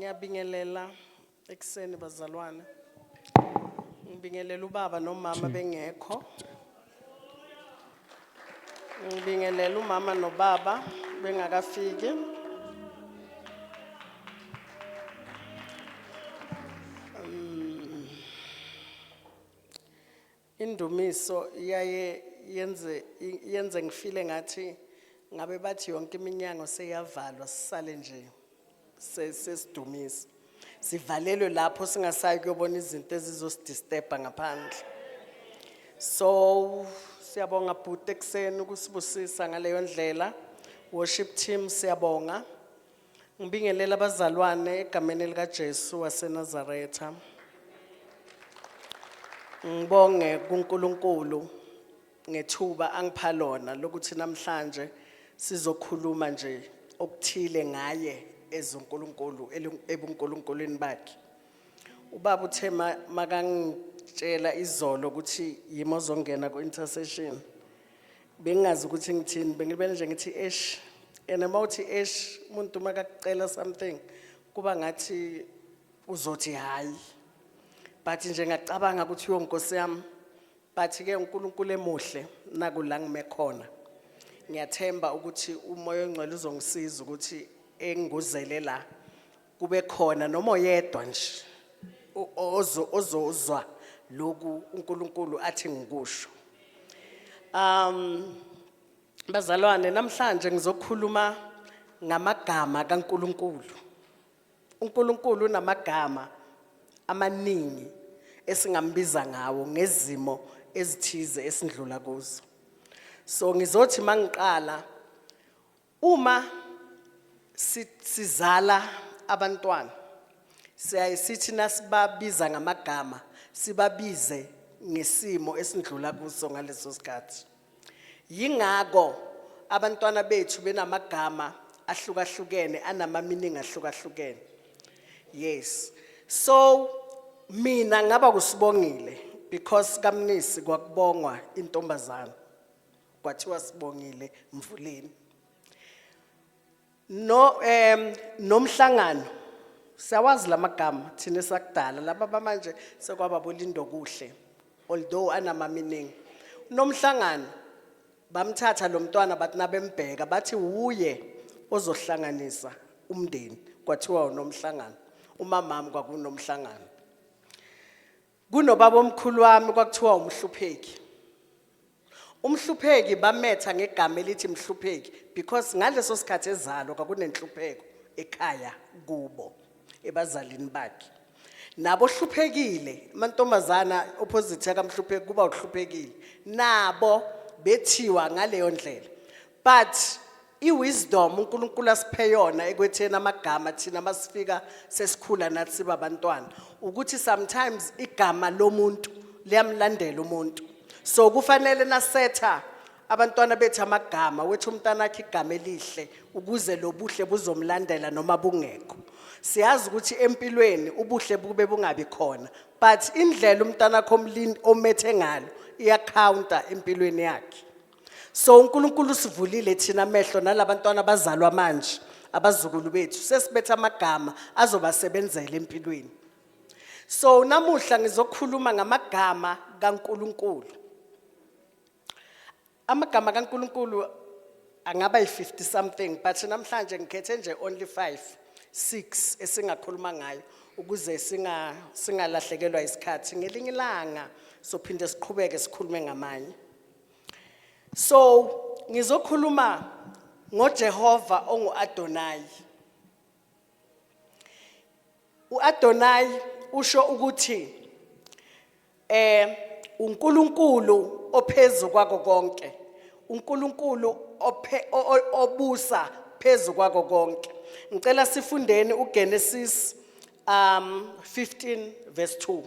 Ngiyabingelela ekseni bazalwane. Ngibingelela ubaba nomama bengekho. Ngibingelela umama nobaba bengakafiki. Indumiso iyaye yenze ngifile ngathi ngabe bathi yonke iminyango seyavalwa sisale nje sesidumisa. Sivalelwe lapho singasayi kuyobona izinto ezizosdisturba ngaphandle. So siyabonga bhuti ekseni ukusibusisa ngaleyo ndlela. Worship team siyabonga. Ngibingelela abazalwane egameni lika Jesu waseNazaretha. Ngibonge kuNkulunkulu ngethuba angipha lona lokuthi namhlanje sizokhuluma nje okuthile ngaye ezoNkulunkulu ebuNkulunkulweni bakhe. Ubaba uthe makangitshela izolo ukuthi yimo zongena ku-intercession. Bengazi ukuthi ngithini, bengibele nje ngithi eish. Ena mawuthi eish umuntu makakucela something kuba ngathi uzothi hayi. But nje ngacabanga ukuthi yonkosi yami bathi ke uNkulunkulu emuhle nakula ngime khona. Ngiyathemba ukuthi umoya ongcwele uzongisiza ukuthi enguzele la kube khona noma oyedwa nje ozozwa lokhu uNkulunkulu athi ngikusho. Bazalwane namhlanje ngizokhuluma ngamagama kaNkulunkulu. uNkulunkulu unamagama amaningi esingambiza ngawo ngezimo ezithize esindlula kuzo. So ngizothi mangiqala uma sizala abantwana sithi nasibabiza ngamagama sibabize ngesimo esindlula kuso ngaleso sikhathi. Yingako abantwana bethu benamagama ahlukahlukene anama-meaning ahlukahlukene. Yes. So mina ngaba kusibongile because kaMnisi kwakubongwa intombazana kwathiwa sibongile Mvuleni. Nomhlangano siyawazi lamagama thina sakudala laba manje sekwaba bolindo kuhle although anama meaning. Nomhlangano bamthatha lo mntwana bathi nabembheka bathi uye ozohlanganisa umndeni kwathiwa uNomhlangano. Umamami kwakunomhlangano. Kunobaba omkhulu wami kwakuthiwa uMhlupheki. Umhlupheki bametha ngegama elithi Mhlupheki because ngaleso sikhathi ezalo kwakunenhlupheko ekhaya kubo ebazalini bakhe. Nabo hluphekile amantombazana opposite kaMhlupheki kuba uhluphekile. Nabo bethiwa ngaleyo ndlela. But iwisdom uNkulunkulu asiphe yona ekwethena amagama thina masifika sesikhula nathi siba abantwana ukuthi sometimes igama lomuntu liyamlandela umuntu. So kufanele nasetha abantwana bethu amagama wethu umntana wakhe igama elihle ukuze lobuhle buzomlandela noma bungekho. Siyazi ukuthi empilweni ubuhle bube bungabi khona but indlela umntana wakho omethe ngalo iyacounta empilweni yakhe. So uNkulunkulu sivulile thina amehlo nalabantwana abazalwa manje abazukulu bethu sesibethe amagama azobasebenzela empilweni. So namuhla ngizokhuluma ngamagama kaNkulunkulu. Amagama kaNkulunkulu angaba yi-50 something but namhlanje ngikhethe nje only 6 esingakhuluma ngayo ukuze singalahlekelwa isikhathi. Ngelinye ilanga sophinde siqhubeke sikhulume ngamanye. So ngizokhuluma ngoJehova onguAdonai. uAdonai usho ukuthi uNkulunkulu ophezu kwako konke. uNkulunkulu obusa phezu kwako konke. Ngicela sifundeni uGenesis 15 verse 2.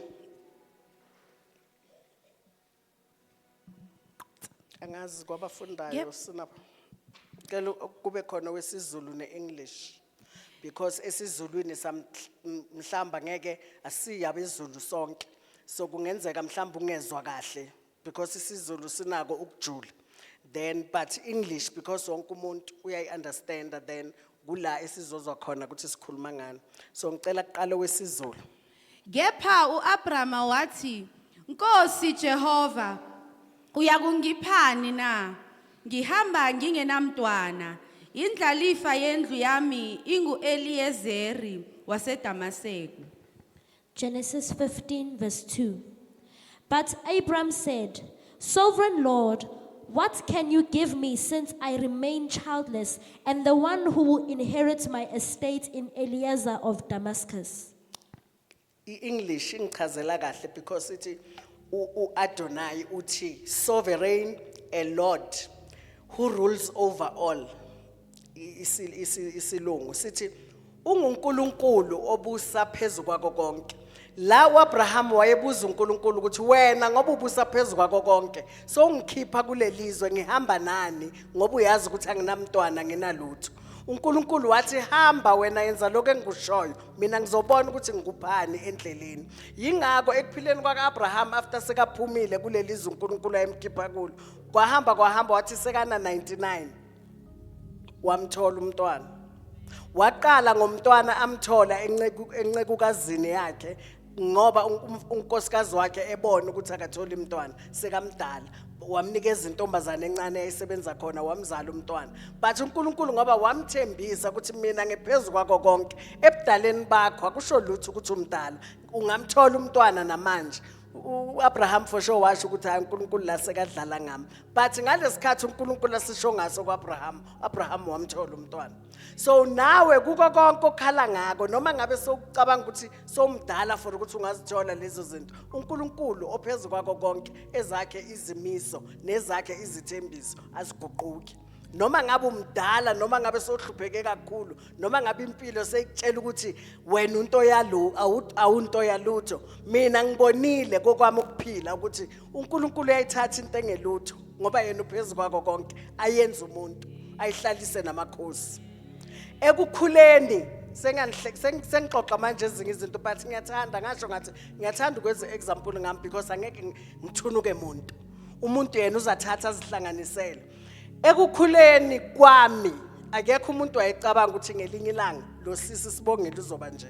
Angazi kwabafundayo sinapho. Ngicela kube khona wesiZulu neEnglish because esizulwini mhlamba ngeke asiya beZulu sonke. So kungenzeka mhlamba ungezwa kahle because isiZulu sinako ukujula. then but English because wonke umuntu uyayi-understanda, then kula esizozwa khona ukuthi sikhuluma ngani. So ngicela kuqala wesiZulu. Kepha uAbrama wathi, Nkosi Jehova, uyakungiphani na? Ngihamba ngingenamntwana. Indlalifa yendlu yami ingu-Eliyezeri waseDamaseko. Genesis 15 verse 2. But Abram said, Sovereign Lord, what can you give me since I remain childless, and the one who will inherit my estate in Eliezer of Damascus? I-English ingichazela kahle because ithi u-Adonai uthi sovereign, a Lord who rules over all. Isilungu sithi unguNkulunkulu obusa phezu kwako konke. La uAbraham wayebuza uNkulunkulu ukuthi wena ngoba ubusa phezu kwako konke so ungikhipha kulelizwe ngihamba nani ngoba uyazi ukuthi anginamntwana nginalutho. uNkulunkulu wathi hamba wena yenza lokho engikushoyo mina ngizobona ukuthi ngikuphani endleleni. Yingakho ekuphileni kwaAbraham after sekaphumile kulelizwe uNkulunkulu ayemkhipha kulo kwahamba wathi sekana 99 wamthola umntwana. Waqala ngomntwana amthola encekukazini yakhe ngoba unkosikazi wakhe ebona ukuthi akathola umntwana sekamdala wamnikeza intombazane encane eyayisebenza khona wamzala umntwana. But uNkulunkulu ngoba wamthembisa ukuthi mina ngephezulu kwako konke ebudaleni bakho akusho lutho ukuthi umdala ungamthola umntwana namanje. uAbraham for sure washo ukuthi hayi uNkulunkulu la sekadlala ngami, but ngalesikhathi uNkulunkulu asisho ngaso kuAbraham wamthola umntwana. So nawe kuko konke okhala ngako noma ngabe sokucabanga ukuthi somdala for ukuthi ungazithola lezo zinto, uNkulunkulu ophezulu kwako konke ezakhe izimiso nezakhe izithembiso aziguquki. Noma ngabe umdala noma ngabe sohlupheke kakhulu noma ngabe impilo seyitshela ukuthi wena unto yalo awunto yalutho, mina ngibonile kokwami ukuphila ukuthi uNkulunkulu uyayithatha into engelutho ngoba yena uphezulu kwako konke ayenza umuntu ayihlalise namakhosi. Ekukhuleni sengixoxa manje ezinye izinto but ngiyathanda ngasho ngathi ngiyathanda ukwenza example ngami because angeke ngithunuke umuntu yena uzathatha azihlanganisele. Ekukhuleni kwami akekho umuntu wayecabanga ukuthi ngelinye ilanga lo sisi Sibongile uzoba nje,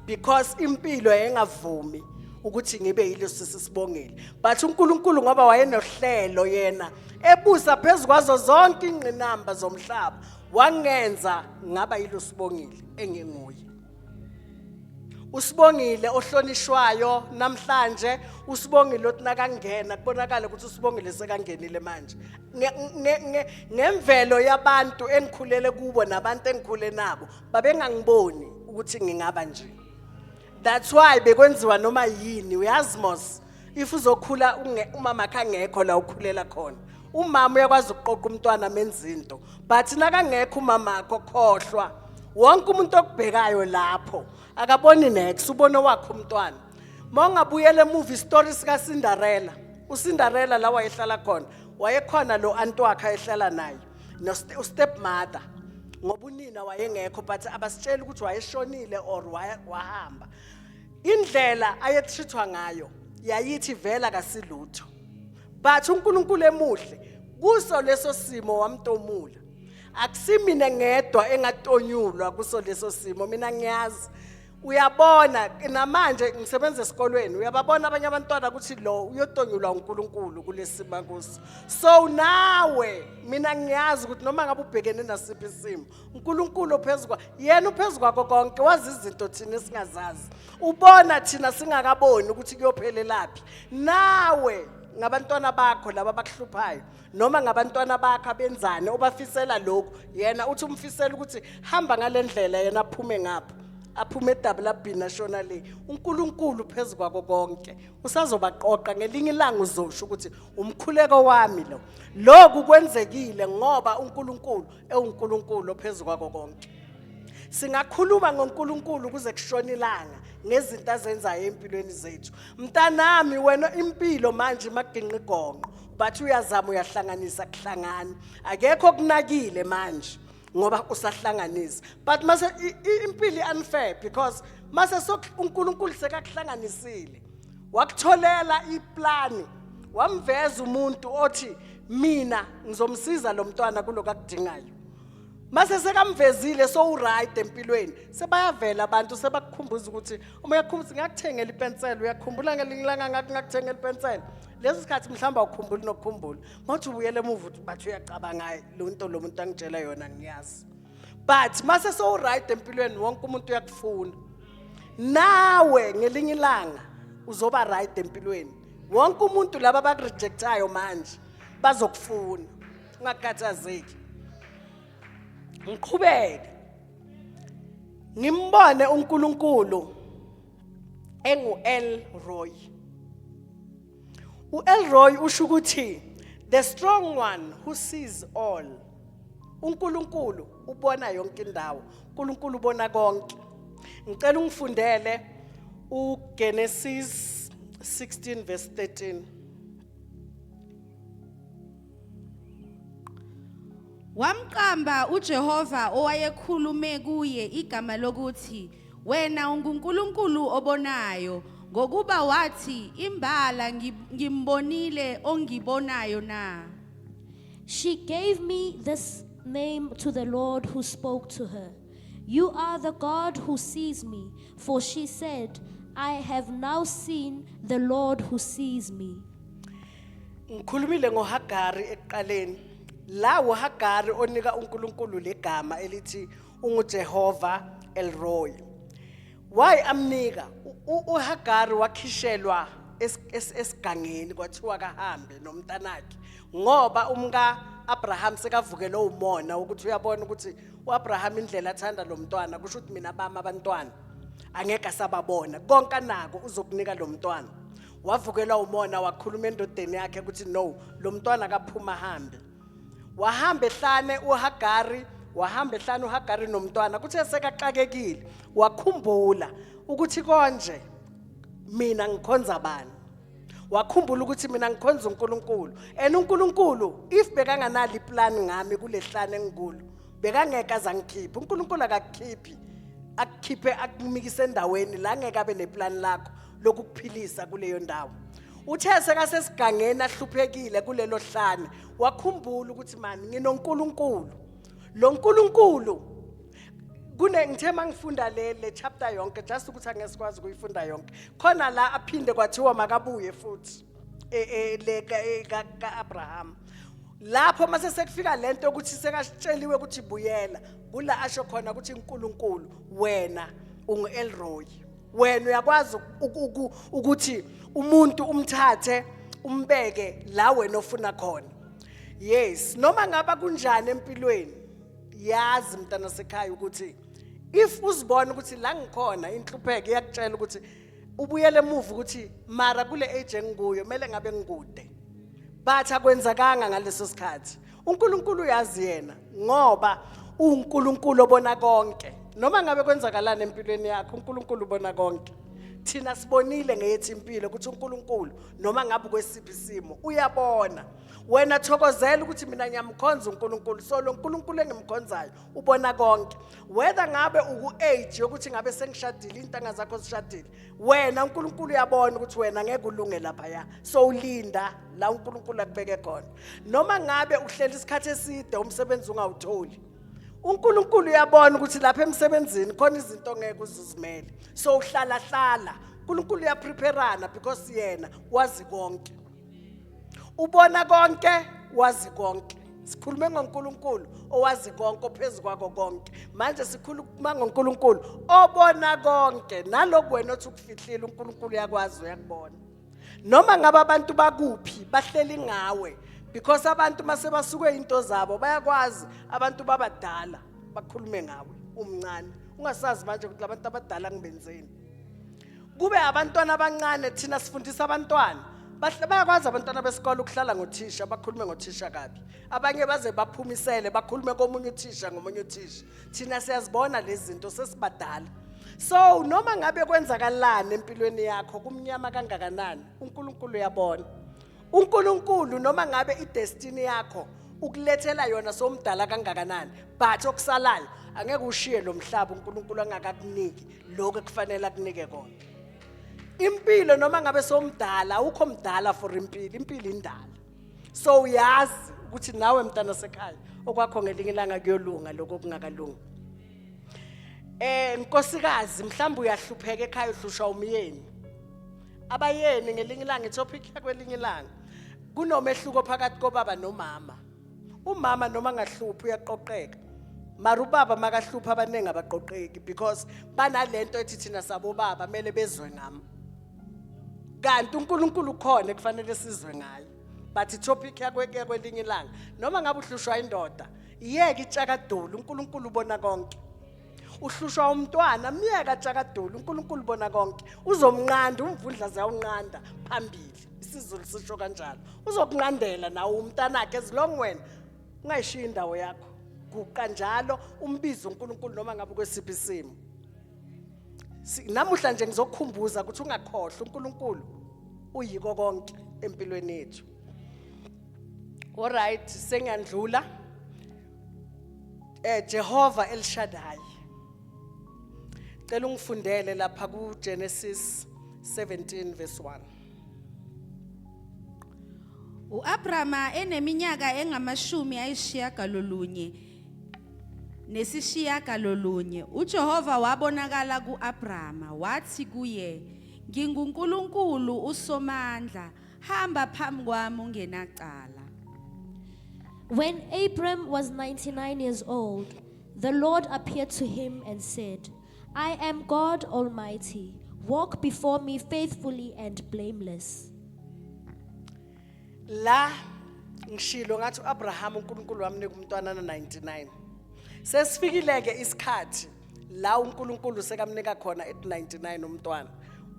because impilo yayengavumi ukuthi ngibe yilo sisi Sibongile. But uNkulunkulu ngoba wayenohlelo yena ebusa phezulu kwazo zonke ingqinamba zomhlaba wangenza ngaba yilo Sibongile enginguye. uSibongile ohlonishwayo namhlanje, uSibongile othi nakangena kubonakala ukuthi uSibongile sekangenile manje. Ngemvelo yabantu engikhulele kubo nabantu engikhule nabo babengangiboni ukuthi ngingaba nje. That's why bekwenziwa noma yini. Uyazi mos if uzokhula umama kangekho la ukhulela khona, umama uyakwazi ukuqoqa umntwana menza into, but nakangekho umama akho khohlwa wonke umuntu okubhekayo lapho akaboni next ubone wakhe umntwana. Mawungabuyele movie stories kaCinderella, uCinderella la wayehlala khona wayekhona lo aunt wakhe ehlala naye no stepmother ngoba unina wayengekho but abasitshela ukuthi wayeshonile or wahamba. Indlela ayethithwa ngayo yayithi vela kasilutho, but uNkulunkulu emuhle kuso leso simo wamtomula. Akusimine ngedwa engatonyulwa kuso leso simo, mina ngiyazi. Uyabona namanje ngisebenza esikolweni uyababona abanye abantwana ukuthi lo uyotonyulwa uNkulunkulu kulesima kuso. So nawe mina ngiyazi ukuthi noma ngabe ubhekene nasiphi isimo uNkulunkulu ophezulu yena uphezulu kwako konke wazi izinto thina singazazi, ubona thina singakaboni ukuthi kuyophelelaphi. Nawe ngabantwana bakho laba abakuhluphayo noma ngabantwana bakho abenzane obafisela lokho, yena uthi umfisela ukuthi hamba ngalendlela yena aphume ngapha aphume eDouble nationally. uNkulunkulu phezulu kwako konke usazobaqoqa ngelinye ilanga uzosho ukuthi umkhuleko wami lokhu kwenzekile ngoba uNkulunkulu ewuNkulunkulu ophezulu kwako konke. Singakhuluma ngoNkulunkulu kuze kushona ilanga ngezinto azenzayo empilweni zethu. Mntanami wena impilo manje maginqa igonqo but uyazama uyahlanganisa kuhlangana, akekho kunakile manje ngoba usahlanganisa. But mase impilo unfair because mase uNkulunkulu sekakuhlanganisile wakutholela iplani wamveza umuntu othi mina ngizomsiza lo mntwana kuloko akudingayo. Mase sekamvezile so right empilweni sebayavela abantu sebakukhumbuza ukuthi uma uyakhumbuza ngakuthengela ipensela uyakhumbula ngelingilanga ngathi ngakuthengela ipensela leso sikhathi mhlamba ukukhumbula nokukhumbula mathi ubuyele emuva uthi bathi uyacabanga lo nto lo muntu angitshela yona ngiyazi but mase so right empilweni wonke umuntu uyakufuna nawe ngelinye ilanga uzoba right empilweni wonke umuntu laba abakurejectayo manje bazokufuna ungakhathazeki. Ngiqhubeke ngimbone uNkulunkulu engu-Elroy. U-Elroy usho ukuthi the strong one who sees all. uNkulunkulu ubona yonke indawo, uNkulunkulu ubona konke. Ngicela ungifundele uGenesis 16 verse 13. Wamqamba uJehova owayekhulume kuye igama lokuthi wena unguNkulunkulu obonayo ngokuba wathi imbala ngimbonile ongibonayo na. She gave me this name to the Lord who spoke to her. You are the God who sees me, for she said, I have now seen the Lord who sees me. Ngikhulumile ngoHagari ekuqaleni. La uHagari onika uNkulunkulu legama elithi unguJehova Elroy. Why amnika? uHagari wakhishelwa esigangeni kwathiwa kahambe nomntanakhe ngoba umka Abraham sekavukele umona ukuthi uyabona ukuthi uAbraham indlela athanda lo mntwana kusho ukuthi mina bami abantwana angeke asababona konke nako uzokunika lo mntwana. Wavukela umona wakhuluma endodeni yakhe ukuthi no lo mntwana akaphuma hambe. Wahamba ehlane uHagari uHagari nomntwana kuthe sekaxakekile wakhumbula ukuthi konje mina ngikhonza bani. Wakhumbula ukuthi mina ngikhonza uNkulunkulu uNkulunkulu if bekanganali plan ngami kulehlane engikulo bekangeke azangikhipha. uNkulunkulu akukhiphe akumikise endaweni la ngeke abe neplan lakho lokukuphilisa kuleyo ndawo. Uthe sekasesigangeni ahluphekile kulelo hlane wakhumbula ukuthi mani nginoNkulunkulu. Lo Nkulunkulu ngithe mangifunda le chapter yonke just ukuthi angesikwazi ukuyifunda yonke khona la aphinde kwathiwa makabuye futhi le kaAbraham lapho mase sekufika lento ukuthi sekatsheliwe ukuthi buyela kula asho khona ukuthi uNkulunkulu wena unguElroy. Wena uyakwazi ukuthi umuntu umthathe umbeke la wena ofuna khona. Yes, noma ngaba kunjani empilweni yazi mntana sekhaya ukuthi if uzibona ukuthi la ngikhona inhlupheko iyakutshela ukuthi ubuyele emuva ukuthi mara kule age engikuyo mele ngabe ngikude but akwenzakanga ngaleso sikhathi. uNkulunkulu uyazi yena ngoba uNkulunkulu obona konke noma ngabe kwenzakalana empilweni yakho uNkulunkulu ubona konke. Thina sibonile ngeyethi impilo ukuthi uNkulunkulu noma ngabe kwesiphi isimo uyabona. Wena thokozela ukuthi mina ngiyamkhonza uNkulunkulu so lo uNkulunkulu engimkhonzayo ubona konke whether ngabe uku-age yokuthi ngabe sengishadile intanga zakho zishadile wena uNkulunkulu uyabona ukuthi wena ngeke ulunge lapha ya so ulinda la uNkulunkulu akubeke khona. Noma ngabe uhleli isikhathi eside umsebenzi ungawutholi uNkulunkulu uyabona ukuthi lapha emsebenzini khona izinto ngeke uzizimele so uhlala uNkulunkulu uyapreparana because yena wazi konke ubona konke wazi konke. Sikhulume ngoNkulunkulu owazi konke ophezulu kwako konke manje sikhuluma ngoNkulunkulu obona konke nalokho wena othi ukufihlile uNkulunkulu uyakwazi uyakubona noma ngabe abantu bakuphi bahleli ngawe because abantu mase basuke into zabo bayakwazi abantu babadala bakhulume ngawe umncane ungasazi manje ukuthi labantu abadala ngibenzeni. Kube abantwana abancane thina sifundisa abantwana bayakwazi abantwana besikole ukuhlala ngothisha bakhulume ngothisha kabi abanye baze baphumisele bakhulume komunye uthisha ngomunye uthisha. Thina siyazibona lezi zinto sesibadala so noma ngabe kwenzakalana empilweni yakho kumnyama kangakanani uNkulunkulu uyabona. uNkulunkulu noma ngabe idestiny yakho ukulethela yona somdala kangakanani but okusalayo angeke ushiye lo mhlaba uNkulunkulu angakakuniki lokho ekufanele akunike kona. Impilo noma ngabe somdala ukho mdala for impilo indala so uyazi ukuthi nawe mntana sekhaya okwakho ngelinye ilanga kuyolunga lokho kungakalungi. Nkosikazi mhlawumbe uyahlupheka ekhaya uhlushwa umyeni. Abayeni ngelinye ilanga itopic yakwelinye ilanga. Kunomehluko phakathi kobaba nomama. Umama noma ngahluphi uyaqoqeka. Mara ubaba makahlupha abaningi abaqoqeki because banalento ethi thina sabo baba mele bezwe ngami. Kanti uNkulunkulu khona kufanele sizwe ngayo. But itopic yakwelinye ilanga noma ngabe uhlushwa indoda, iyeke itshakadulu uNkulunkulu ubona konke. Uhlushwa umntwana miyeka tshakadulu uNkulunkulu ubona konke. Uzomnqanda umvundla ziyawunqanda phambili. Isizulu sisho kanjalo. Uzokunqandela nawe umntanakhe as long wena ungayishiya indawo yakho. Kukanjalo umbizo uNkulunkulu noma ngabe kwesiphi isimo. Namuhla nje ngizokukhumbuza ukuthi ungakhohlwa uNkulunkulu uyiko konke empilweni yethu. All right, sengiyandlula. Jehovah El Shaddai. Cela ungifundele lapha ku Genesis 17 verse 1. uAbrama eneminyaka engamashumi nesishiyagalolunye uJehova wabonakala kuAbrama wathi kuye nginguNkulunkulu uSomandla hamba phambi kwami ungenacala. When Abram was 99 years old, the Lord appeared to him and said, I am God Almighty. Walk before me faithfully and blameless. La ngishilo ngathi uAbraham uNkulunkulu wamnika umntwana na 99. Sesifikileke isikhathi la uNkulunkulu sekamnika khona at 99 umntwana.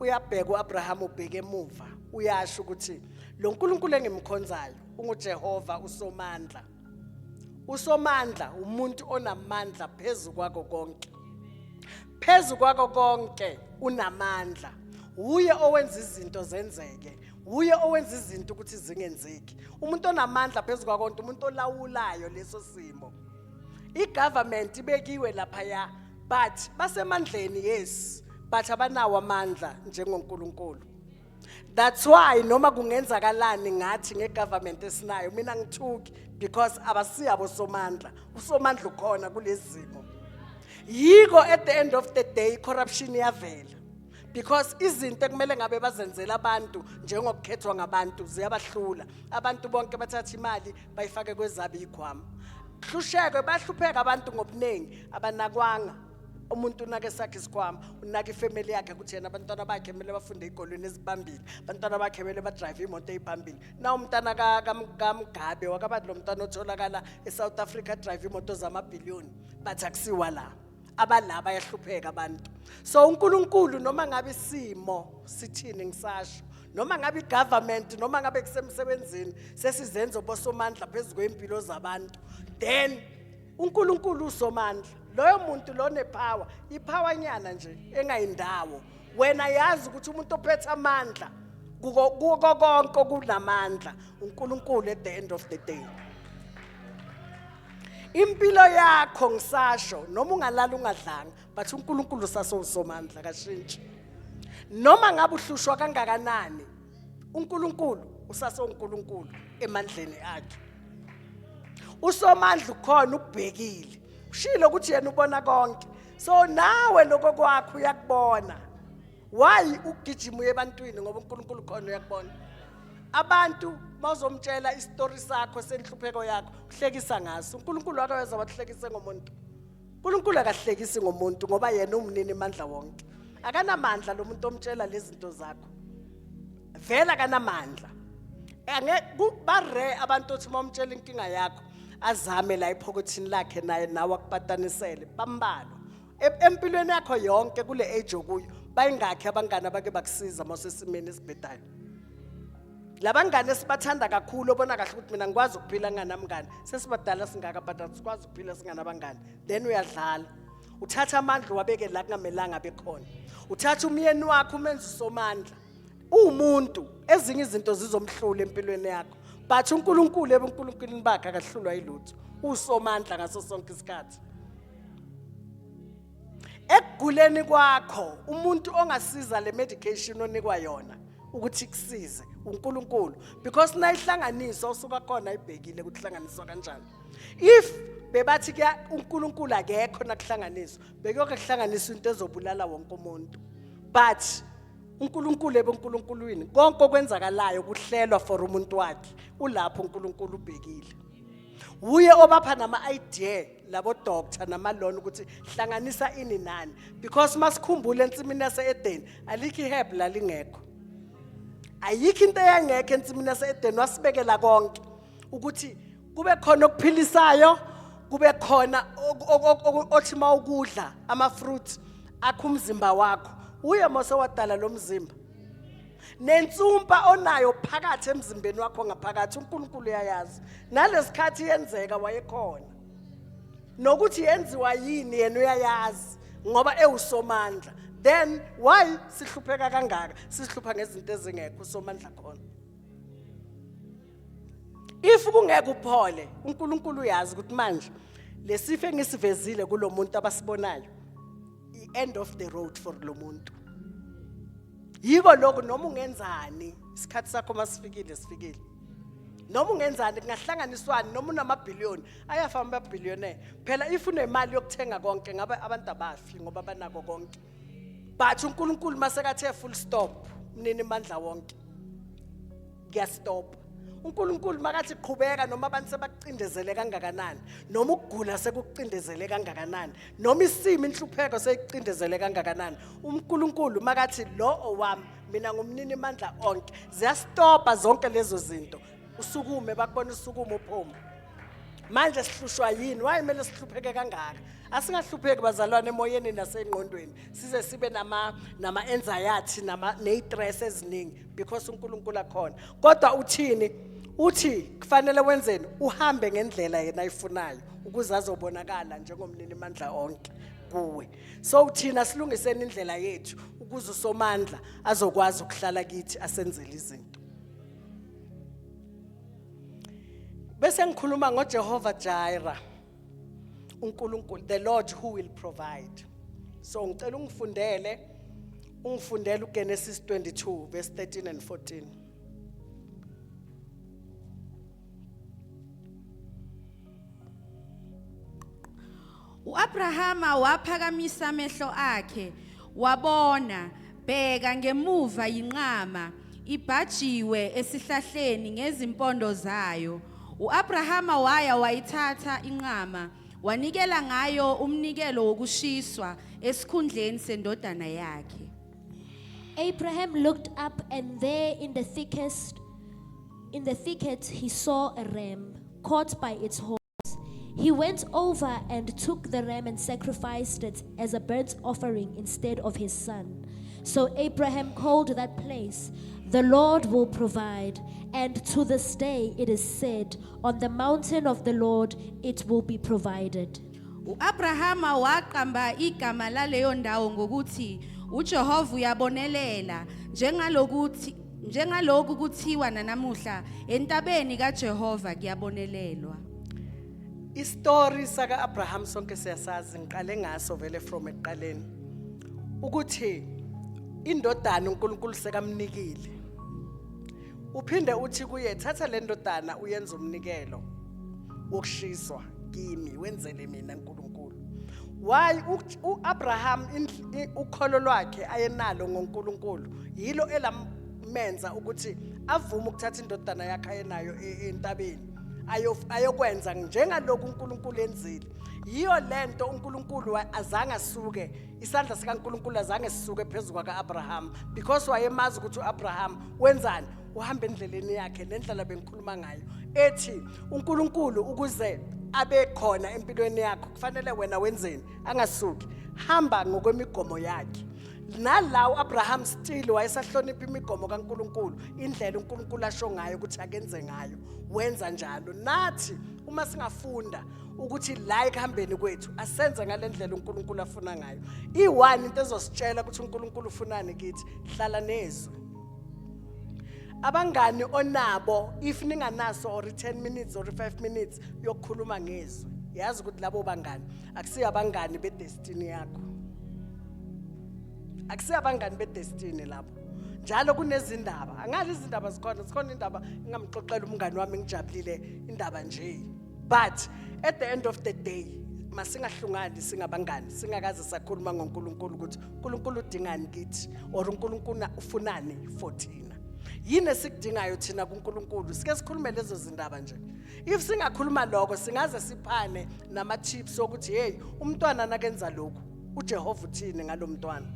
Uyabheka uAbraham ubheke emuva. Uyasho ukuthi lo uNkulunkulu engimkhonzayo unguJehova uSomandla. uSomandla umuntu onamandla phezulu kwakho konke. Phezulu kwakho konke unamandla. Uye owenza izinto zenzeke. Uye owenza izinto ukuthi zingenzeki. Umuntu onamandla phezulu kwakho konke umuntu olawulayo leso simo. I-government ibekiwe lapha ya but basemandleni yes but abanawo amandla njengoNkulunkulu. That's why noma kungenzakalani ngathi ngegovernment esinayo mina ngithuki because abasiyabo somandla. uSomandla ukhona kulezimo. Yiko at the end of the day corruption iyavela because izinto ekumele ngabe bazenzela abantu njengokukhethwa ngabantu ziyabahlula. Abantu bonke bathatha imali bayifake kwezabi igwama. Hlusheke bahlupheka abantu ngobuningi abanakwanga. Umuntu unake sakhe isikhwama, unake ifamily yakhe ukuthi yena abantwana bakhe kumele bafunde ezikolweni ezibambile, abantwana bakhe kumele badrive imoto eziphambili. Na umntana kaMgabe wakabathi lo mntwana otholakala eSouth Africa drive imoto zamabhiliyoni, bathi akusiwa la. Abalaba bayahlupheka abantu. So uNkulunkulu noma ngabe isimo sithini ngisasho, noma ngabe igovernment noma ngabe kusemsebenzini sesizenzo bosomandla phezulu kwempilo zabantu, then uNkulunkulu uSomandla. Loyo muntu lone power, ipower nyana nje engayindawo. Wena yazi ukuthi umuntu ophethe amandla kuko konke kunamandla uNkulunkulu at the end of the day. Impilo yakho ngisasho noma ungalala ungadlanga but uNkulunkulu usasowusomandla kashintshi. Noma ngabe uhlushwa kangakanani uNkulunkulu usasoNkulunkulu emandleni akhe. uSomandla ukhona ubhekile. Ushilo ukuthi yena ubona konke. So nawe lokho kwakho uyakubona. Why ugijima uye ebantwini ngoba uNkulunkulu khona uyakubona. Abantu bazomtshela istory sakho senhlupheko yakho uhlekisa ngaso. uNkulunkulu akaweza wahlekise ngomuntu. uNkulunkulu akahlekisi ngomuntu ngoba yena umnini amandla wonke. Akanamandla lo muntu omtshela lezi zinto zakho. Vela kanamandla. Bare abantu othi momtshela inkinga yakho azame la iphokothini lakhe naye nawe akupatanisele bambalo. Empilweni yakho yonke kule age okuyo bayingakhe abangane bake bakusiza masesimeni esibhedayo. Labangane sibathanda kakhulu obona kahle ukuthi mina ngikwazi ukuphila nganamngane. Sesibadala singaka but asikwazi ukuphila singanabangane. Then uyadlala. Uthatha amandla wabeke la kungamelanga bekhona. Uthatha umyeni wakho umenza uSomandla. Umuntu ezinye izinto zizomhlula empilweni yakho. But uNkulunkulu ebuNkulunkulini bakhe akahlulwa yilutho. uSomandla ngaso sonke isikhathi. Ekuguleni kwakho umuntu ongasiza le medication onikwa yona ukuthi kusize uNkulunkulu, because nayihlanganiso usuka khona ibhekile ukuthi hlanganiswa kanjani. If bebathi ke uNkulunkulu akekho nakuhlanganiswa, bekuyoke kuhlanganiswa into ezobulala wonke umuntu. But uNkulunkulu ebeNkulunkulwini konke okwenzakalayo kuhlelwa for umuntu wakhe, ulapho uNkulunkulu ubhekile. Uye obapha nama-idea labo doctor namalona ukuthi hlanganisa ini nani, because masikhumbule ensimini yase-Edeni alikho iheb lalingekho. Ayikho into eyangekho ensimini yase-Edeni, wasibekela konke ukuthi kube khona okuphilisayo, kube khona othi mawukudla ama-fruit akho umzimba wakho. Uye mose wadala lo mzimba nensumpa onayo phakathi emzimbeni wakho ngaphakathi uNkulunkulu uyayazi. Nalesikhathi yenzeka wayekhona, nokuthi yenziwa yini yena uyayazi ngoba ewusomandla. Then why sihlupheka kangaka? Sihlupha ngezinto ezingekho usomandla khona. If kungeke uphole, uNkulunkulu uyazi ukuthi manje lesifo engisivezile kulomuntu abasibonayo i-end of the road for lo muntu. Yiko lokho noma ungenzani isikhathi sakho masifikile sifikile. Noma ungenzani kungahlanganiswani noma unamabhiliyoni ayafa amabhiliyone. Phela if unemali yokuthenga konke ngabe abantu abafi ngoba banako konke. But uNkulunkulu masekathe full stop, mnini mandla wonke, kuyastop. uNkulunkulu makathi qhubeka noma abantu sebakucindezele kangakanani, noma ukugula sekucindezele kangakanani, noma isimo inhlupheko sekucindezele kangakanani, uNkulunkulu makathi lo owami mina ngumnini mandla onke, ziyastopa zonke lezo zinto. Usukume bakubona usukume uphuma. Manje sihlushwa yini? Why kumele sihlupheke kangaka? Asingahlupheki bazalwane emoyeni nasengqondweni. Size sibe nama anxiety ne-stress eziningi because uNkulunkulu akhona. Kodwa uthini? Uthi kufanele wenzeni? Uhambe ngendlela yena ayifunayo ukuze azobonakala njengomnini mandla onke kuwe. So uthina silungiseni indlela yethu ukuze usomandla azokwazi ukuhlala kithi asenzele izinto. Bese ngikhuluma ngoJehova Jireh, uNkulunkulu, the Lord who will provide. So ngicela ungifundele uGenesis 22 verse 13 and 14. uAbrahama waphakamisa amehlo akhe wabona, bheka ngemuva yinqama ibhajiwe esihlahleni ngezimpondo zayo. uAbrahama waya wayithatha inqama wanikela ngayo umnikelo wokushiswa esikhundleni sendodana yakhe. Abraham looked up, and there in the thicket he saw a ram caught by its horns. He went over and took the ram and sacrificed it as a burnt offering instead of his son. So Abraham called that place, "The Lord will provide." And to this day it is said, "On the mountain of the Lord it will be provided." uAbrahama waqamba igama laleyo ndawo ngokuthi uJehova uyabonelela, njengaloku kuthiwa nanamuhla entabeni kaJehova kuyabonelelwa. Istory saka Abraham sonke siyasazi, ngiqale ngaso vele from eqaleni ukuthi indodana uNkulunkulu sekamnikile. Uphinde uthi kuye, "Thatha le ndodana uyenze umnikelo wokushiswa kimi, wenzele mina uNkulunkulu." Why uAbraham ukholo lwakhe ayenalo ngoNkulunkulu yilo elamenza ukuthi avume ukuthatha indodana yakhe ayenayo entabeni ayokwenza njengalokhu uNkulunkulu enzile. Yiyo lento uNkulunkulu azange asuke, isandla sikaNkulunkulu azange sisuke phezulu kwaAbraham, because wayemazi ukuthi uAbraham wenzani, uhamba endleleni yakhe nendlela bengikhuluma ngayo, ethi uNkulunkulu ukuze abe khona empilweni yakho kufanele wena wenzeni, angasuki, hamba ngokwemigomo yakhe. Nalawo Abraham still wayesahlonipha imigomo kaNkulunkulu, indlela uNkulunkulu asho ngayo ukuthi akenze ngayo, wenza njalo. Nathi uma singafunda ukuthi la ekuhambeni kwethu asenze ngalendlela uNkulunkulu afuna ngayo, i1 into ezositshela ukuthi uNkulunkulu ufunani kithi, hlala nezwi. Abangani onabo, if ninganaso or 10 minutes or 5 minutes yokukhuluma ngezwi, yazi ukuthi labo bangani akusiya abangani bedestiny yakho, akusiya abangani bedestiny labo. njalo kunezindaba angazi izindaba zikhona indaba ngingamxoxela umngani wami ngijabulile indaba nje but at the end of the day masingahlungani singabangani singakaze sakhuluma ngoNkulunkulu ukuthi uNkulunkulu udingani kithi or uNkulunkulu ufunani for thina yini esikudingayo thina kuNkulunkulu sike sikhulume lezo zindaba nje if singakhuluma lokho singaze siphane nama tips ukuthi hey umntwana nakenza lokho uJehova uthini ngalomntwana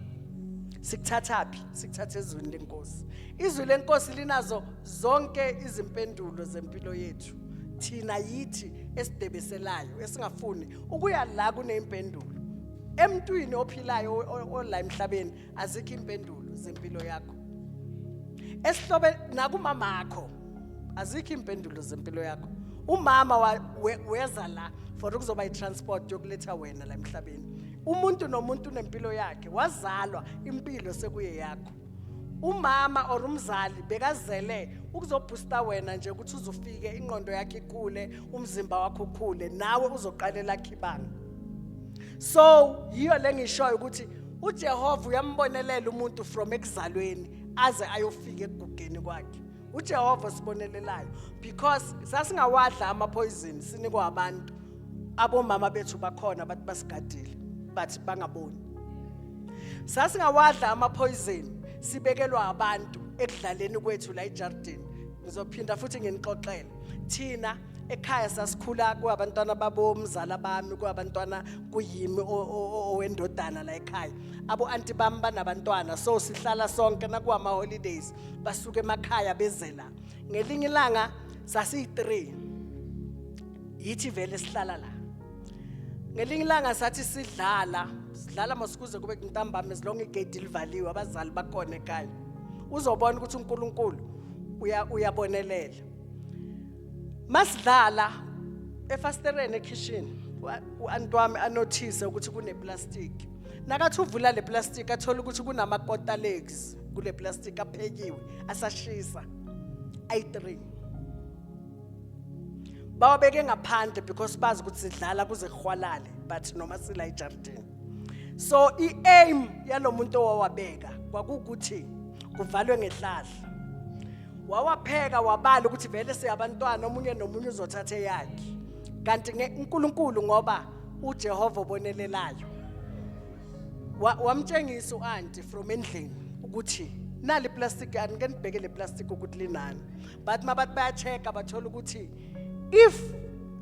sikuthathaphi sikuthatha ezweni lenkosi izwi lenkosi linazo zonke izimpendulo zempilo yethu thina yithi esidebeselayo esingafuni ukuya la kuneimpendulo emntwini ophilayo ola emhlabeni azikho impendulo zempilo yakho esihlobe nakumamakho azikho impendulo zempilo yakho umama weza la for ukuzoba itransport yokuletha wena la emhlabeni umuntu nomuntu unempilo yakhe wazalwa impilo sekuye yakho umama or umzali bekazele ukuzoboosta wena nje ukuthi uzofike ingqondo yakhe ikhule umzimba wakho ukhule nawe uzoqalela khibanga so yiyo lengishoyo ukuthi uJehova uyambonelela umuntu from ekuzalweni aze ayofika ekugugeni kwakhe uJehova sibonelelayo because sasingawadla ama poison sinikwa abantu abomama bethu bakhona bathi basigadile but bangaboni sasingawadla ama poison sibekelwa abantu ekudlaleni kwethu la eJarden ngizophinda futhi nginixoxele thina ekhaya sasikhula kuabantwana babomzala bami kuabantwana kuyimi owendodana la ekhaya abo anti bami banabantwana so sihlala sonke nakuama holidays basuke emakhaya bezela ngelinye ilanga sasi3 yithi vele sihlala la ngelinye ilanga sathi sidlala masikuze kube ntambama ezilonke igate livaliwe abazali bakhona ekhaya uzobona ukuthi uNkulunkulu uyabonelela masidlala efastereni ekitchen uAntwami anotice ukuthi kune plastic nakathi uvula le plastic athola ukuthi kunamakota legs kule plastic aphekiwe asashisa i3 bawabeke ngaphandle because bazi ukuthi sidlala kuze khwalale but noma sila eJarden so iaim yalomuntu owawabeka kwakukuthi kuvalwe ngehlahla wawapheka wabala ukuthi vele siyabantwana omunye nomunye uzothatha yakhe kanti uNkulunkulu ngoba uJehova obonelelayo wamtshengisa uanti from endlini ukuthi nali plastic anike nibheke le plastic ukuthi linani but mabathi bayacheka bathola ukuthi if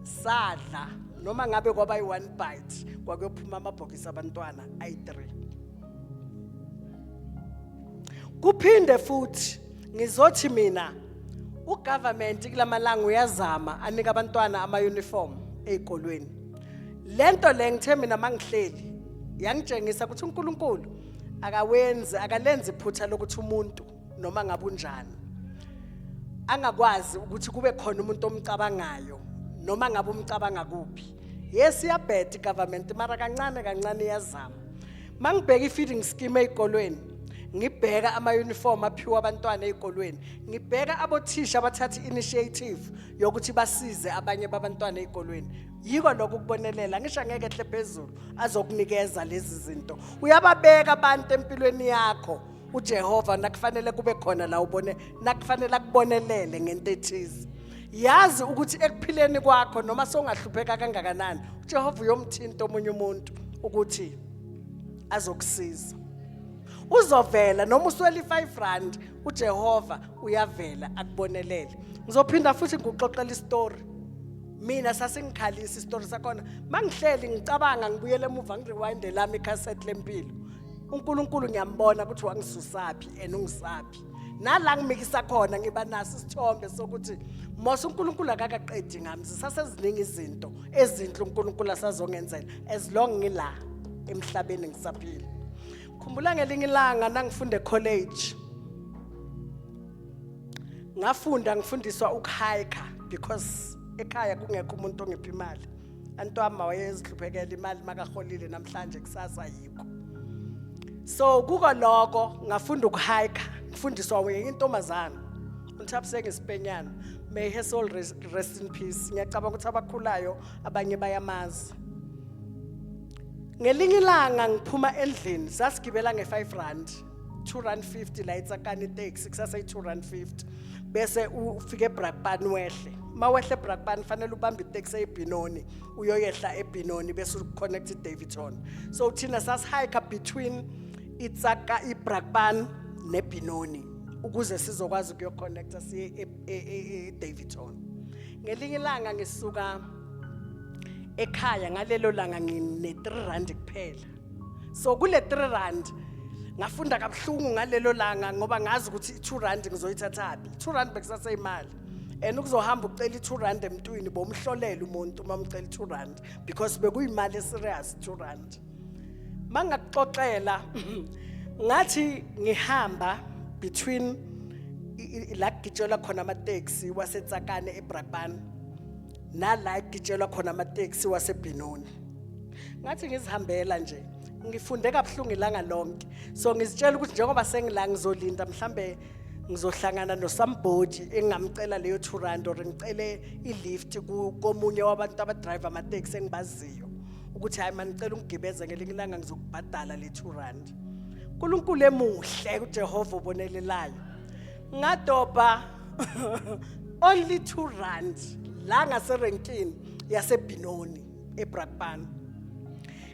sadla noma ngabe kwaba yi1 bite kwakuyophuma amabhokisi abantwana i3 kuphinde futhi ngizothi mina ugovernment kulamalanga uyazama anika abantwana ama uniform ezikolweni lento le ngithe mina mangihleli yangitshengisa ukuthi uNkulunkulu akalenzi iphutha lokuthi umuntu noma ngabe unjani angakwazi ukuthi kube khona umuntu omcabangayo noma ngabe umcabanga kuphi yes iyabheda igovernment mara kancane iyazama mangibheka ifeeding scheme ezikolweni ngibheka ama uniform aphiwa abantwana ezikolweni ngibheka abothisha abathatha initiative yokuthi basize abanye babantwana ezikolweni yiko lokho kubonelela ngisho ngeke ehle phezulu azokunikeza lezi zinto uyababeka abantu empilweni yakho uJehova nakufanele kube khona la ubone nakufanele akubonelele ngento ethize yazi ukuthi ekuphileni kwakho noma songahlupheka kangakanani uJehova uyomthinta omunye umuntu ukuthi azokusiza uzovela noma usweli 5 rand uJehova uyavela akubonelele ngizophinda futhi ngikuxoxela istory mina sasingikhalisa istory sakhona mangihleli ngicabanga ngibuyele emuva ngirewind lami cassette lempilo uNkulunkulu ngiyambona ukuthi wangisusapi enungisapi nala ngimikisa khona ngiba naso isithombe sokuthi mose uNkulunkulu akaqedi ngami sisaseziningi izinto ezinhle uNkulunkulu asazongenzela as long ngila emhlabeni ngisaphila khumbula ngelinye ilanga nangifunda ecollege ngifundiswa ukuhike because ekhaya kungekho umuntu ongipha imali Antwama wayezihluphekela imali makaholile namhlanje kusasa yikho so kuko lokho ngafunda ukuhike ngifundiswa uyintombazana uNthapse ngesipenyana may her soul rest in peace ngiyacabanga ukuthi abakhulayo abanye bayamazi ngelinye ilanga ngiphuma endlini sasigibela nge5 rand R2.50 la itsakani taxi kusasa R2.50 bese ufike eBrakpan wehle mawehle eBrakpan fanele ubambe itaxi eBinoni uyoyehla eBinoni bese uconnect eDaveyton so thina sasihike between itsaka iBrakpan neBinoni ukuze sizokwazi ukuyoconnecta siye eDaveyton ngelinye ilanga ngisuka ekhaya ngalelo langa ngine R3 kuphela so kule R3 ngafunda kabuhlungu ngalelo langa ngoba ngazi ukuthi R2 ngizoyithathapi R2 bekusase imali and ukuzohamba ucela R2 emntwini bomhlolela umuntu uma umcela R2 because bekuyimali serious R2 mangakuxoxela ngathi ngihamba between la gitshelwa khona ama taxi wasetsakane eBrakpan nala gitshelwa khona ama taxi waseBinoni ngathi ngizihambela nje ngifunde kabuhlungu ilanga lonke so ngizitshela ukuthi njengoba sengila ngizolinda mhlambe ngizohlangana noSambodi engamcela leyo R2 or ngicele ilift komunye wabantu abadrive ama taxi engibaziyo ukuthi hayi manicela ungigibeze ngelinye ilanga ngizokubhadala le R2 uNkulunkulu emuhle uJehova obonelelayo ngadoba only R2 la ngaserenkini yaseBinoni eBrakpan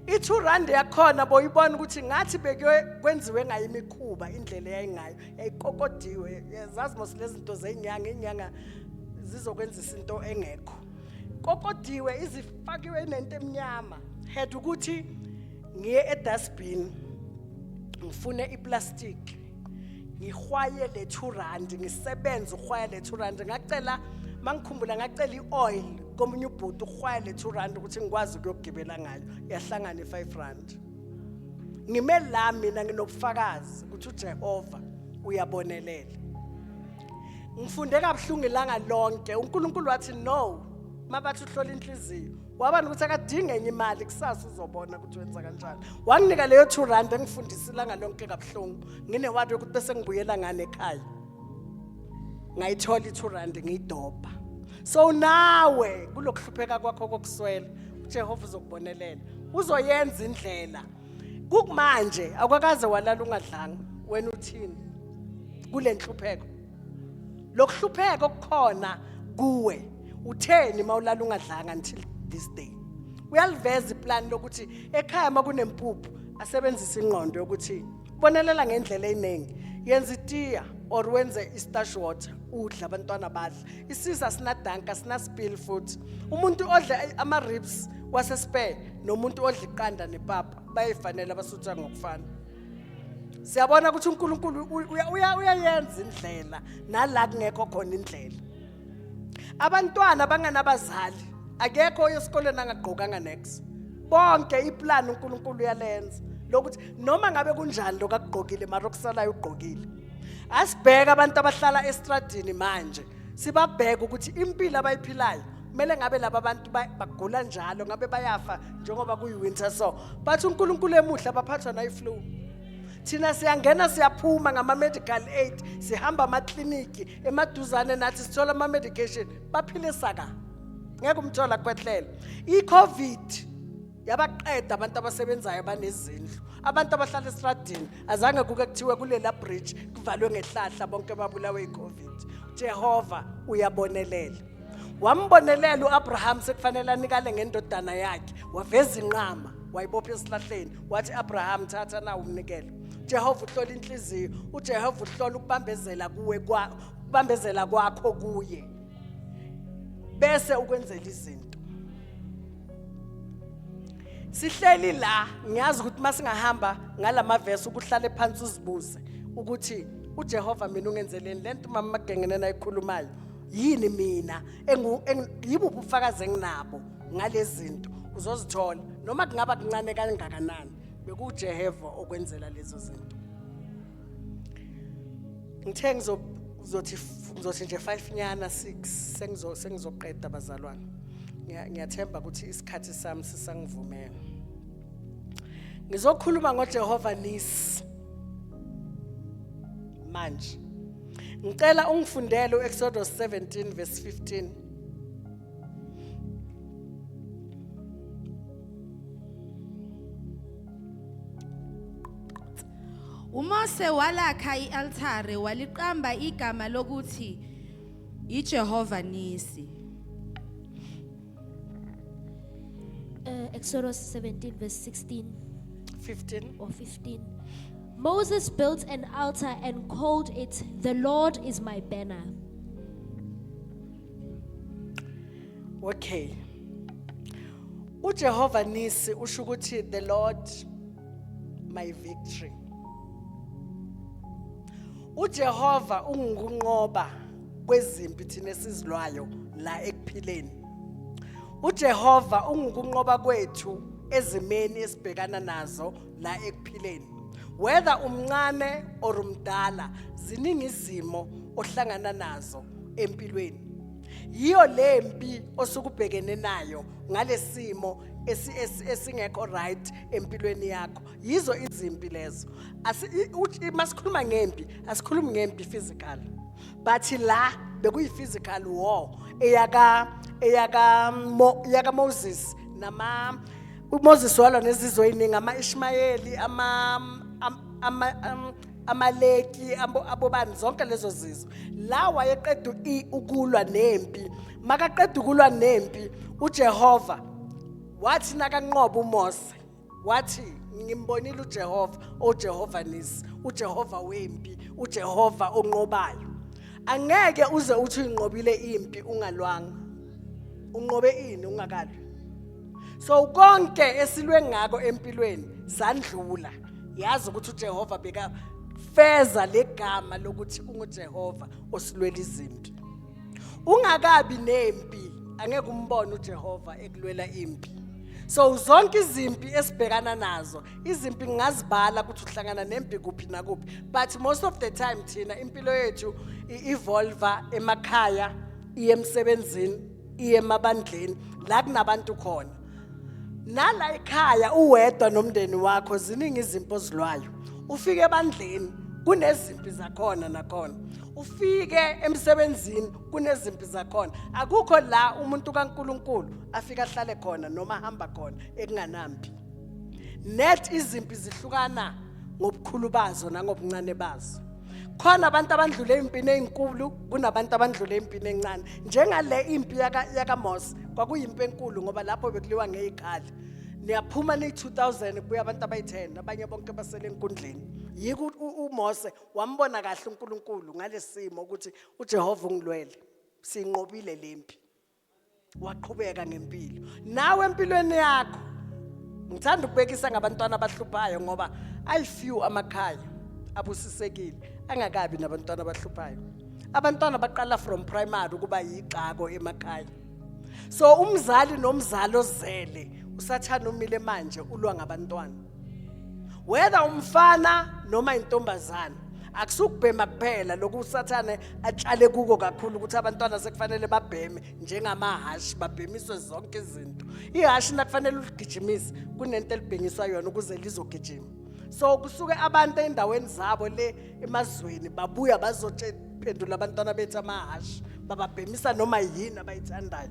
I2 yakhona boyibona ukuthi ngathi bekwenziwe ngayo imikhuba indlela yayingayo yayikokodiwe yazazi mos lezi zinto zenyanga zizokwenza izinto engekho kokodiwe izifakiwe nento emnyama head ukuthi ngiye edustbin ngifune iplastic ngihwaye le R2 ngisebenza uhwaye le R2 ngacela mangikhumbula ngacela ioil komunye ubhuti uhwaye le R2 ukuthi ngikwazi ukuyogibela ngayo yahlangana i5 ngime la mina nginobufakazi ukuthi uJehova uyabonelela ngifunde kabuhlungu ilanga lonke uNkulunkulu wathi no mabathi uhlola inhliziyo wabani ukuthi akadinge enye imali kusasa uzobona ukuthi wenza kanjani wanginika leyo R2 engifundisa ilanga lonke kabuhlungu nginewadi ukuthi bese ngibuyela ngane ekhaya ngayithola i2 ngiyidoba so nawe kulokuhlupheka kwakho kokuswela uJehova uzokubonelela uzoyenza indlela kumanje akwakaze walala ungadlanga wena uthini kule nhlupheko lokuhlupheka okukhona kuwe utheni mawulala ungadlanga until this day uyaliveza iplan lokuthi ekhaya makunempuphu asebenzisa ingqondo yokuthi bonelela ngendlela eningi yenza itiya or wenze istash water udla abantwana badla isisa sinadanka sina spill futhi umuntu odla ama ribs wasespare nomuntu odla iqanda nepapa bayifanele abasutha ngokufana siyabona ukuthi uNkulunkulu uyayenza indlela nala kungekho khona indlela abantwana banganabazali akekho esikoleni angagqokanga next bonke iplan uNkulunkulu uyalenza lokuthi noma ngabe kunjani lokugqokile mara okusalayo ugqokile asibheka abantu abahlala estradini manje sibabheka ukuthi impilo abayiphilayo kumele ngabe laba bantu bagula njalo ngabe bayafa njengoba kuyiwinter so but uNkulunkulu emuhle abaphathwa na iflu thina siyangena siyaphuma ngama medical aid sihamba ama clinic emaduzane nathi sithola ama medication baphile saka ngeke umthola kwehlela iCovid yabaqeda abantu abasebenzayo banezindlu abantu abahlala estradini azange kuke kuthiwe kulela bridge kuvalwe ngehlahla bonke babulawe iCovid Jehova uyabonelela wambonelela uAbraham sekufanele anikale ngendodana yakhe waveza inqama wayibopha esihlahleni wathi Abraham thatha na umnikelo Jehova uhlola inhliziyo uJehova uhlola ukubambezela kuwe ukubambezela kwakho kuye bese ukwenzela izinto sihleli la ngiyazi ukuthi masingahamba ngalama verse ukuhlale phansi uzibuze ukuthi uJehova mina ungenzeleni lento mama magengene nayikhulumayo yini mina yibuphi ubufakazi enginabo ngalezi zinto uzozithola noma kungaba kuncane kangakanani bekuJehova okwenzela lezo zinto ngithe ngizothi nje 5 nyana 6 sengizoqeda bazalwane ngiyathemba ukuthi isikhathi sami sisangivumela ngizokhuluma ngoJehova Nisi manje ngicela ungifundele uExodus 17 verse 15 uMose walakha ialtare waliqamba igama lokuthi iJehova Nisi. Exodus 17 verse 16 15. or 15. Moses built an altar and called it, "The Lord is my banner." Okay. uJehova Nisi usho ukuthi the Lord my victory. uJehova ungunqoba kwezimpi thina esizilwayo la ekuphileni. uJehova ungunqoba kwethu ezimeni esibhekana nazo la ekuphileni. Whether umncane or umdala, ziningi izimo ohlangana nazo empilweni. Yiyo lempi osukubhekene nayo ngalesimo esingekho right empilweni yakho. Yizo izimpi lezo. Masikhuluma ngempi, asikhulumi ngempi physical. But la bekuyi physical war eyaka Moses nama uMoses walwa nezizwe eziningi ama-Ishmayeli amaleki abobani zonke lezo zizwe. La wayeqeda ukulwa nempi. Makaqeda ukulwa nempi uJehova wathi nakanqoba uMose wathi ngimbonile uJehova oJehova Nisi, uJehova wempi, uJehova onqobayo. Angeke uze uthi uyinqobile impi ungalwanga. Unqobe ini ungakalwi? So konke esilwe ngako empilweni sandlula. Yazi ukuthi uJehova beka feza legama lokuthi unguJehova osilwela izimpi. Ungakabi nempi angeke umbone uJehova ekulwela impi. So zonke izimpi esibhekana nazo, izimpi ngazibala ukuthi uhlangana nempi kuphi na kuphi. But most of the time thina impilo yethu evolve emakhaya, emsebenzini, emabandleni la kunabantu khona. Nala ekhaya uwedwa nomndeni wakho ziningi izimpi ozilwayo. Ufike ebandleni kunezimpi zakhona nakhona. Ufike emsebenzini kunezimpi zakhona. Akukho la umuntu kaNkulunkulu afika ahlale khona noma hamba khona ekunganampi. Net izimpi zihlukana ngobukhulu bazo nangobuncane bazo. Khona abantu abandlule impini ezinkulu kunabantu abandlule impini encane. Njengale impi yaka Mose kwakuyimpi enkulu ngoba lapho bekuliwa ngezikhali. Niyaphuma ni 2000 kuya abantu abayi10 abanye bonke basele enkundleni. Yiko uMose wambona kahle uNkulunkulu ngalesimo ukuthi uJehova ungilwele. Sinqobile lempi. Waqhubeka ngempilo. Nawe empilweni yakho ngithanda ukubekisa ngabantwana abahluphayo ngoba ayifew amakhaya abusisekile angakabi nabantwana abahluphayo. Abantwana baqala from primary ukuba yixako emakhaya. So umzali nomzalo ozele usathana umile manje ulwa ngabantwana. Whether umfana noma intombazana akusukubhema kuphela lokhu usathane atshale kuko kakhulu ukuthi abantwana sekufanele babheme njengamahashi babhemiswe zonke izinto. Ihashi nakufanele uligijimise kunento elibhengiswa yona ukuze lizogijima. So kusuke abantu endaweni zabo le emazweni babuya bazophendula abantwana bethu amahashi bababhemisa noma yini abayithandayo.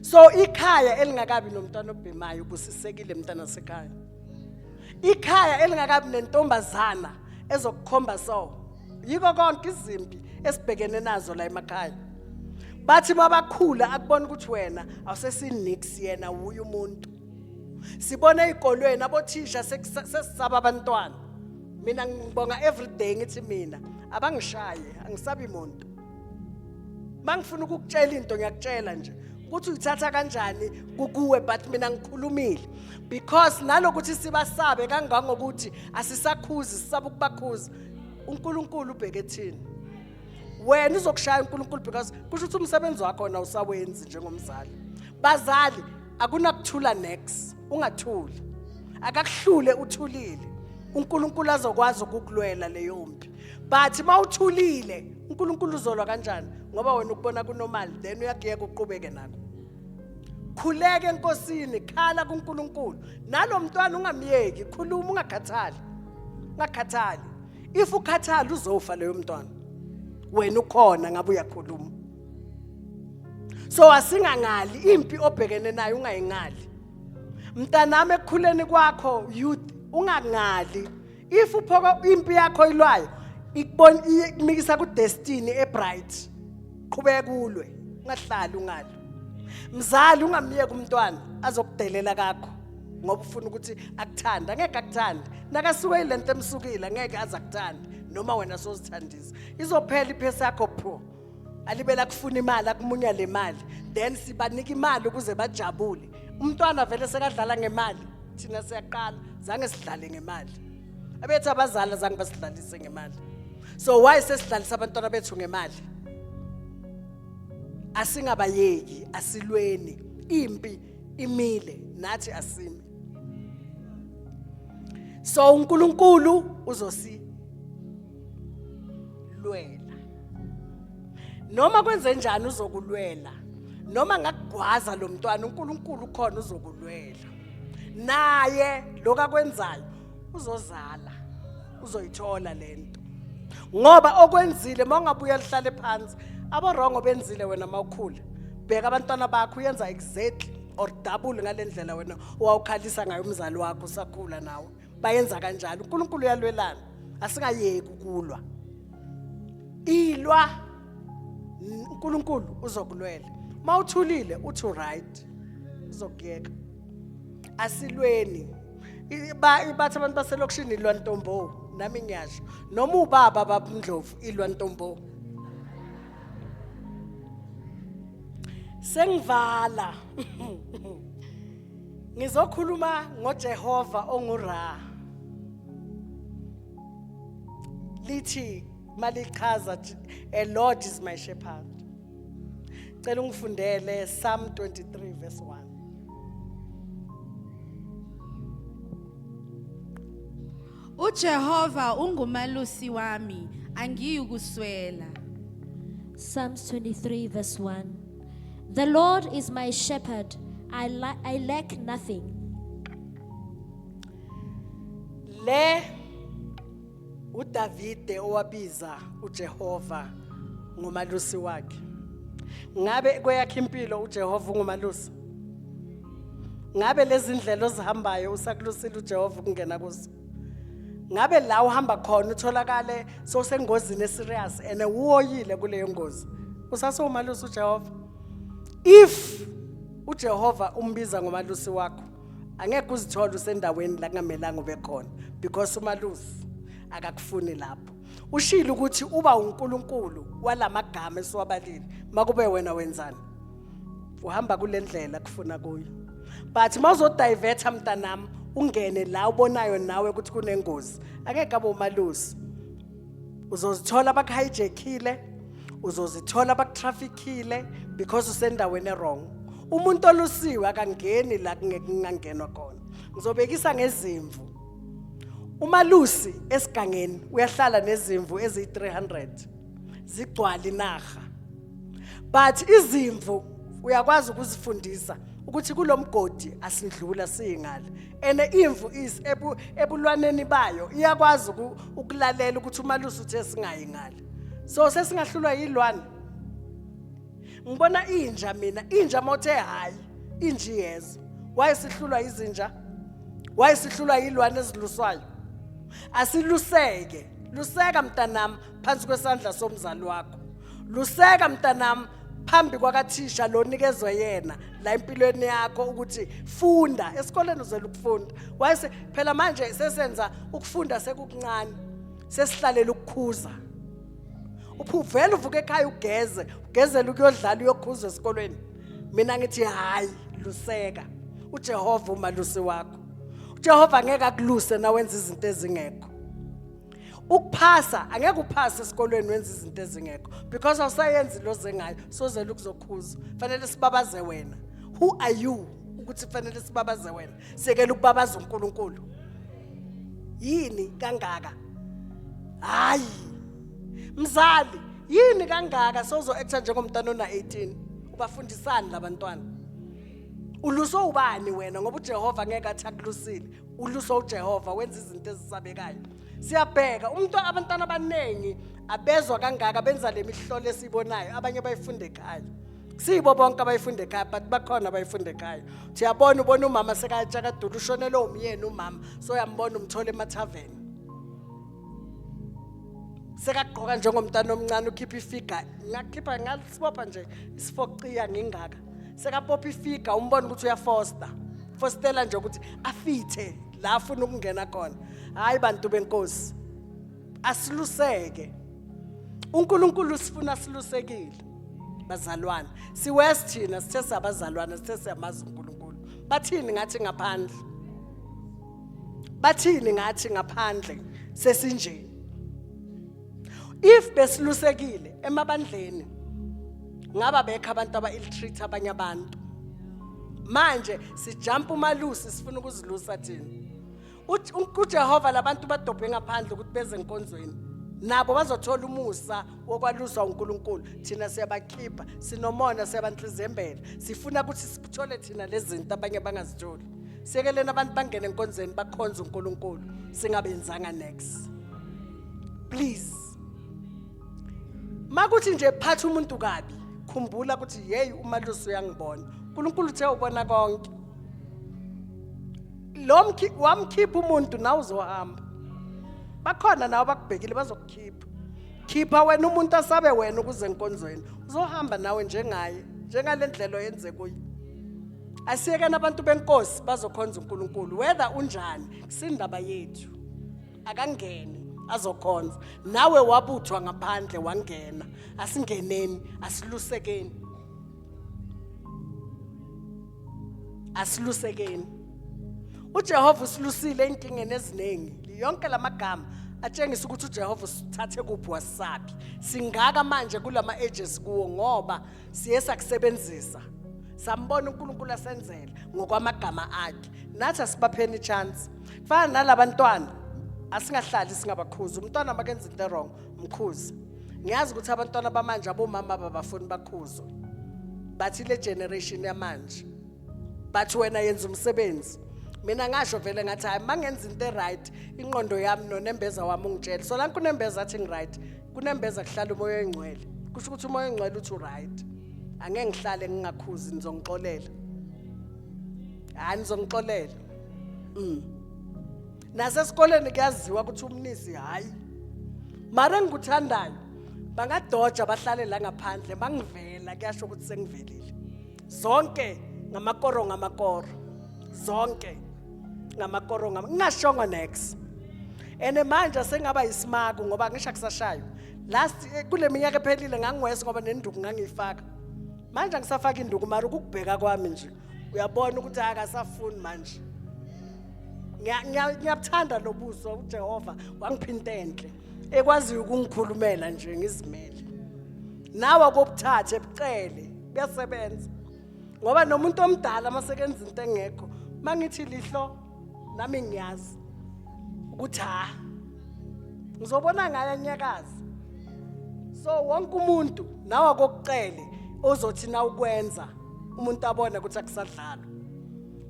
So ikhaya elingakabi nomntwana obhemayo ubusisekile mntana sekhaya. Ikhaya elingakabi nentombazana ezokukhomba so. Yiko konke izimpi esibhekene nazo la emakhaya. Bathi babakhula akubona ukuthi wena awusesinix yena uyu umuntu. Sibona ezikolweni abothisha sesisaba abantwana. Mina ngibonga everyday ngithi mina abangishaye angisabi umuntu. Mangifuna ukukutshela into ngiyakutshela nje. Ukuthi uyithatha kanjani kukuwe but mina ngikhulumile because nalokuthi sibasabe kangangokuthi asisakhuzi sisaba ukubakhuza uNkulunkulu ubheke thina. Wena uzokushaya uNkulunkulu because kusho ukuthi umsebenzi wakho na usawenzi njengomzali. Bazali akunakuthula next ungathuli. Akakuhlule uthulile. uNkulunkulu azokwazi ukukulwela leyo mpi. But mawuthulile uNkulunkulu uzolwa kanjani ngoba wena ukubona kunormal then uyagiyeka uqhubeke nako. Khuleke enkosini, khala kuNkulunkulu. Nalo mntwana ungamyeki, khuluma ungakhathali. Ungakhathali. If ukhathala uzofa leyo mntwana. Wena ukhona ngabe uyakhuluma. So asingangali impi obhekene nayo ungayingali. Mntanami ekukhuleni kwakho youth ungangali if uphoka impi yakho ilwayo ikubona ikumikisa ku destiny ebright qhubeka ulwe ungahlali ungalo mzali ungamiyeka umntwana azokudelela kakho ngoba ufuna ukuthi akuthanda ngeke akuthande nakasuke lento emsukile ngeke azakuthanda noma wena sozithandisa izophela iphesa yakho pho alibela kufuna imali akumunya le mali then sibanika imali ukuze bajabule umntwana vele sekadlala ngemali thina siyaqala zange sidlale ngemali abethi abazali zange basidlalise ngemali so why sesidlalisa abantwana bethu ngemali asingabayeki asilweni impi imile nathi asimi so uNkulunkulu uzosilwela noma kwenze njani uzokulwela noma ngakugwaza lo mntwana uNkulunkulu khona uzokulwela naye lokakwenzayo uzozala uzoyithola lento ngoba okwenzile mawungabuya lihlale phansi abarongo benzile wena mawukhula bheka abantwana bakho uyenza exactly or double ngalendlela wena owawukhalisa ngayo umzali wakho usakhula nawe bayenza kanjalo uNkulunkulu uyalwelana asingayeki ukulwa ilwa uNkulunkulu uzokulwela mawuthulile uthi right uzokuyeka asilweni bathi abantu baselokishini ilwa ntombo nami ngiyasho noma ubaba babundlovu ilwa ntombo sengivala ngizokhuluma ngoJehova ongura lithi malichaza a Lord is my shepherd cela ungifundele Psalm 23 verse 1 uJehova ungumalusi wami angiyukuswela. Psalms 23 verse 1. The Lord is my shepherd, I lack nothing. Le uDavide owabiza uJehova ngomalusi wakhe. Ngabe kweyakhe impilo uJehova ungumalusi? Ngabe lezi ndlela ozihambayo usakulusile uJehova ukungena kuzo? Ngabe la uhamba khona utholakale sosengozini eserious ene uwoyile kuleyo ngozi? Usasomalusi uJehova? If uJehova umbiza ngomalusi wakho, angeke uzithola usendaweni la kungamelanga ube khona because umalusi akakufuni lapho. Ushilo ukuthi uba uNkulunkulu walamagama esiwabalile, makube wena wenzani? Uhamba kulendlela kufuna kuyo. But mawuzodiverta mntanami ungene la ubonayo nawe ukuthi kunengozi, angeke abe umalusi. Uzozithola bakhijackile, uzozithola baktrafficile because usendaweni wrong. Umuntu olusiwe akangeni la kungenwa khona. Ngizobekisa ngezimvu. Umalusi esigangeni uyahlala nezimvu ezi300 zigcwala inaga. But izimvu uyakwazi ukuzifundisa ukuthi kulomgodi asindlula singala. Ene imvu is ebulwaneni bayo iyakwazi ukulalela ukuthi umalusi uthe singayingala. So sesingahlulwa yilwane. Ngibona inja mina, inja mothe hayi, inji yezo. Why sihlulwa izinja? Why sihlulwa yilwane eziluswayo? Asiluseke, luseka mntanami phansi kwesandla somzali wakho. Luseka mntanami phambi kwakathisha lo nikezwe yena la empilweni yakho ukuthi funda esikoleni uzela ukufunda. Wayese phela manje sesenza ukufunda sekukuncane. Sesihlalela ukukhuza. Uphuvela uvuke ekhaya ugezela ukuyodlala uyokhuza esikolweni. Mina ngithi hayi luseka. uJehova umalusi wakho. uJehova ngeke akuluse na wenza izinto ezingekho. Ukuphasa angeke uphase esikolweni wenza izinto ezingekho because awusayenzi lo zengayo sozela ukuzokhuza. Fanele sibabaze wena. Who are you ukuthi fanele sibabaze wena? Sekela ukubabaza uNkulunkulu. Yini kangaka? Hayi. Mzali, yini kangaka sozo actor njengomntana ona 18 ubafundisani labantwana? Uluso ubani wena ngoba uJehova ngeke athakulusile. Uluso uJehova wenza izinto ezisabekayo. Siyabheka abantwana abanengi abezwa kangaka benza lemihlolo esibonayo abanye bayifunde ekhaya. Sibo bonke abayifunde ekhaya but bakhona abayifunde ekhaya. Siyabona ubona umama sekayatsha kadulu ushonele umyeni umama so uyambona umthole emathaveni. sekagqoka njengomntana omncane ukhipha ifiga ngakhipha ngasibopha nje isifoqiya ngingaka sekapopha ifiga umbona ukuthi fostela nje ukuthi afithe la afuna ukungena khona hayi bantu benkosi asiluseke uNkulunkulu sifuna silusekile bazalwane siwest thina sithe sabazalwane sithe siyamazi uNkulunkulu bathini ngathi ngaphandle sesinje if besilusekile emabandleni ngaba bekho abantu aba-illiterate abanye abantu manje sijump umalusi sifuna ukuzilusa thina uJehova labantu badobhe ngaphandle ukuthi beze enkonzweni nabo bazothola umusa wokwaluswa uNkulunkulu thina siyabakhipha sinomona siyabanhlizembela sifuna ukuthi sithole thina lezi zinto abanye bangazitholi siyekelena abantu bangene enkonzweni bakhonza uNkulunkulu singabenzanga next please makuthi nje phatha umuntu kabi khumbula ukuthi hey umalusi uyangibona uNkulunkulu uthe ubona konke wamkhipha umuntu nawe uzohamba bakhona nawe bakubhekile bazokukhipha khipha wena umuntu asabe wena ukuze enkonzweni uzohamba nawe njengaye njengalendlela oyenze kuyo asiyekena abantu benkosi bazokhonza uNkulunkulu whether unjani kusindaba yethu akangene azokhonza nawe wabuthwa ngaphandle wangena asingeneni asilusekeni uJehova usilusile inkingeni eziningi yonke lamagama atshengisa ukuthi uJehova usithathe kuphi wasaphi singaka manje kulama ages kuwo ngoba siye sakusebenzisa sambona uNkulunkulu asenzela ngokwamagama akhe nathi asibapheni chance kufana nalabantwana asingahlali singabakhuza umntwana makenza into wrong mkhuzi ngiyazi ukuthi abantwana bamanje abomama babafuni bakhuzwe bathi le generation yamanje bathi wena yenza umsebenzi mina ngasho vele ngathi hayi mangenza into right ingqondo yami nonembeza wami ungitshela so la kunembeza athi ngiright kunembeza kuhlala umoya oyingcwele kusho ukuthi umoya oyingcwele uthi right angeke ngihlale ngingakhuzi nizongixolela nizongixolela nasesikoleni kuyaziwa ukuthi umnisi hayi mara ngikuthandayo bangadoja bahlale la ngaphandle bangivela kuyasho ukuthi sengivelile zonke ngamakoro zonke ngamakoro ngingashongo next ene manje sengaba yisimaku ngoba ngisha kusashayo last kule minyaka ephelile ngangiwese ngoba nenduku ngangiyifaka manje ngisafaka induku mara ukubheka kwami nje uyabona ukuthi akasafuni manje ngiyabuthanda lobuso uJehova wangiphinta enhle ekwazi ukungikhulumela nje ngizimele nawe akubuthathe ebucele kuyasebenza ngoba nomuntu omdala masekenza into engekho mangithi lihlo nami ngiyazi ukuthi ngizobona ngaye nyakazi so wonke umuntu nawe akokucele ozothi na ukwenza umuntu abone ukuthi akusadlala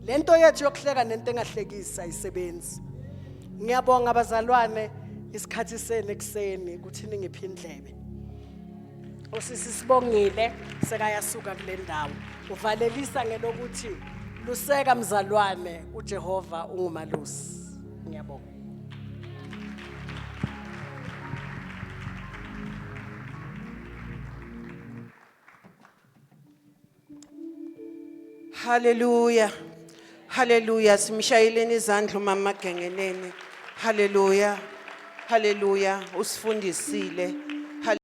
lento yethu yokuhleka nento engahlekisa isebenzi ngiyabonga abazalwane isikhathi sene ekseni ukuthi ningiphi indlebe usisi sibongile sekayasuka kule ndawo uvalelisa ngelokuthi luseka mzalwane uJehova ungumalusi ngiyabonga Hallelujah. Hallelujah. Simshayeleni izandla umama Gengeneni. Hallelujah. Hallelujah. Usifundisile.